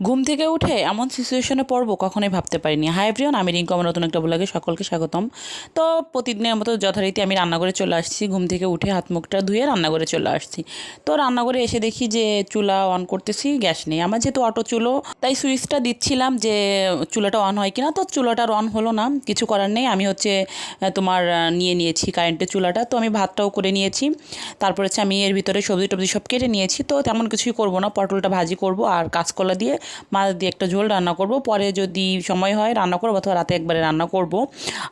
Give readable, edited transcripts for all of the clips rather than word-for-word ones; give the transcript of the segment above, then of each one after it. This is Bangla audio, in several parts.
ঘুম থেকে উঠে এমন সিচুয়েশনে পড়বো কখনোই ভাবতে পারিনি। হাই এভরিওয়ান, আমি রিঙ্কু, আমার নতুন একটা ব্লগে সকলকে স্বাগতম। তো প্রতিদিনের মতো যথারীতি আমি রান্নাঘরে চলে আসছি। ঘুম থেকে উঠে হাত মুখটা ধুয়ে রান্নাঘরে চলে আসছি। তো রান্নাঘরে এসে দেখি যে চুলা অন করতেছি, গ্যাস নেই। আমার যেহেতু অটো চুলো, তাই সুইচটা দিচ্ছিলাম যে চুলাটা অন হয় কিনা। তো চুলাটা অন হলো না, কিছু করার নেই। আমি নিয়ে নিয়েছি কারেন্টের চুলাটা। তো আমি ভাতটাও করে নিয়েছি। তারপর আমি এর ভিতরে সবজি টবজি সব কেটে নিয়েছি। তো তেমন কিছুই করবো না, পটলটা ভাজি করব আর কাঁচকলা দিয়ে মাছ দিয়ে একটা ঝোল রান্না করব। পরে যদি সময় হয় রান্না করবো, অথবা রাতে একবারে রান্না করব।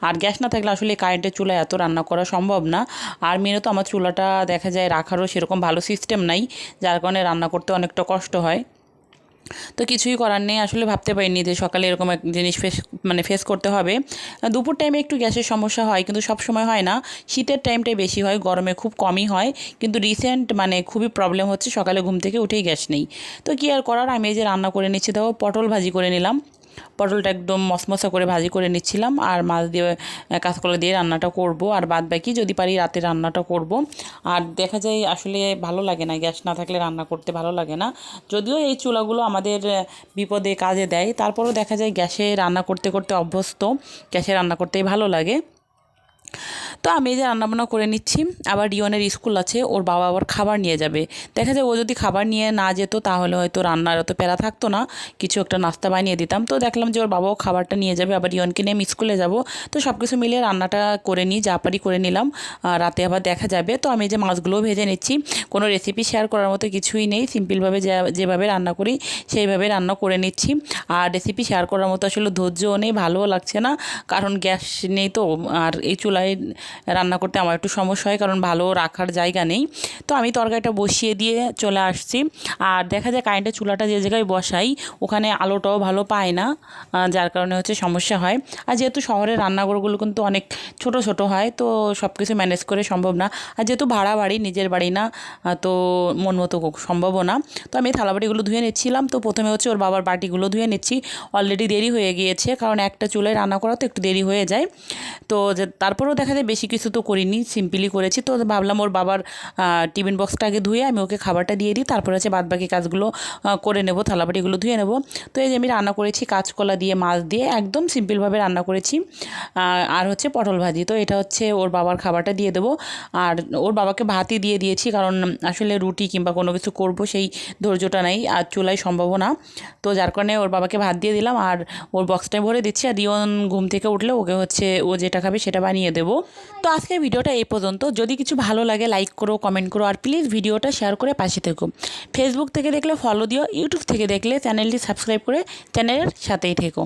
আর গ্যাস না থাকলে আসলে কারেন্টের চুলায় এত রান্না করা সম্ভব না। আর মেনে তো আমার চুলাটা দেখা যায় রাখারও সেরকম ভালো সিস্টেম নাই, যার কারণে রান্না করতে অনেকটা কষ্ট হয়। তো কিছুই করার নেই, আসলে ভাবতে পারিনি যে সকালে এরকম এক জিনিস ফেস করতে হবে। দুপুর টাইমে একটু গ্যাসের সমস্যা হয়, কিন্তু সব সময় হয় না। শীতের টাইমটাই বেশি হয়, গরমে খুব কমই হয়। কিন্তু রিসেন্ট খুবই প্রবলেম হচ্ছে, সকালে ঘুম থেকে উঠেই গ্যাস নেই। তো কী আর করার, আমি এই যে রান্না করে নিচ্ছি। দেখো, পটল ভাজি করে নিলাম। পটলটা একদম মশমশা করে ভাজি করে নিচ্ছিলাম, আর মাছ দিয়ে কাঁচকলা দিয়ে রান্নাটা করব। আর বাদ বাকি যদি পারি রাতে রান্নাটা করব। আর দেখা যায় আসলে ভালো লাগে না, গ্যাস না থাকলে রান্না করতে ভালো লাগে না। যদিও এই চুলাগুলো আমাদের বিপদে কাজে দেয়, তারপরেও দেখা যায় গ্যাসে রান্না করতে করতে অভ্যস্ত, গ্যাসে রান্না করতেই ভালো লাগে। তো আমি এই যে রান্নাবান্না করে নিচ্ছি। আবার রিয়নের স্কুল আছে, ওর বাবা আবার খাবার নিয়ে যাবে। দেখা যায় ও যদি খাবার নিয়ে না যেত তাহলে হয়তো রান্নার অত প্যারা থাকতো না, কিছু একটা নাস্তা বানিয়ে দিতাম। তো দেখলাম যে ওর বাবাও খাবারটা নিয়ে যাবে, আবার রিয়নকে নিয়ে আমি স্কুলে যাব। তো সব কিছু মিলিয়ে রান্নাটা করে নিই, যা পারি করে নিলাম। রাতে আবার দেখা যাবে। তো আমি যে মাছগুলোও ভেজে নিচ্ছি। কোনো রেসিপি শেয়ার করার মতো কিছুই নেই, সিম্পলভাবে যেভাবে রান্না করি সেইভাবে রান্না করে নিচ্ছি। আর রেসিপি শেয়ার করার মতো আসলে ধৈর্যও নেই, ভালোও লাগছে না, কারণ গ্যাস নেই। তো আর এই চুলায় রান্না করতে আমার একটু সমস্যা হয়, কারণ ভালো রাখার জায়গা নেই। তো আমি তরকারিটা বসিয়ে দিয়ে চলে আসছি। আর দেখা যায় কারেন্টের চুলাটা যে জায়গায় বসাই ওখানে আলোটাও ভালো পায় না, যার কারণে সমস্যা হয়। আর যেহেতু শহরের রান্নাঘরগুলো কিন্তু অনেক ছোট ছোট হয়, তো সব কিছু ম্যানেজ করে সম্ভব না। আর যেহেতু ভাড়া বাড়ি, নিজের বাড়ি না, তো মন মতো সম্ভবও না। তো আমি থালাবাটিগুলো ধুয়ে নিচ্ছিলাম। তো প্রথমে ওর বাবার বাটিগুলো ধুয়ে নিচ্ছি। অলরেডি দেরি হয়ে গিয়েছে, কারণ একটা চুলায় রান্না করা তো একটু দেরি হয়ে যায়। তো তারপরেও দেখা যায় বেশি কিছু তো করিনি, সিম্পলি করেছি। তো ভাবলাম ওর বাবার টিফিন বক্সটা আগে ধুয়ে আমি ওকে খাবারটা দিয়ে দিই, তারপরে বাদবাকি কাজগুলো করে নেব, থালাবাটিগুলো ধুয়ে নেব। তো এই যে আমি রান্না করেছি কাঁচকলা দিয়ে মাছ দিয়ে, একদম সিম্পলভাবে রান্না করেছি। আর পটল ভাজি। তো এটা ওর বাবার খাবারটা দিয়ে দেবো। আর ওর বাবাকে ভাতই দিয়ে দিয়েছি, কারণ আসলে রুটি কিংবা কোনো কিছু করব সেই ধৈর্যটা নেই, আর চুলাই সম্ভব না। তো যার কারণে ওর বাবাকে ভাত দিয়ে দিলাম, আর ওর বক্সটায় ভরে দিচ্ছি। আর রিয়ন ঘুম থেকে উঠলে ওকে ও যেটা খাবে সেটা বানিয়ে দেবো। তো আজকের ভিডিওটা এই পর্যন্ত। যদি কিছু ভালো লাগে লাইক করো, কমেন্ট করো, আর প্লিজ ভিডিওটা শেয়ার করে পাশে থেকো। ফেসবুক থেকে দেখলে ফলো দিও, ইউটিউব থেকে দেখলে চ্যানেলটি সাবস্ক্রাইব করে চ্যানেলের সাথেই থেকো।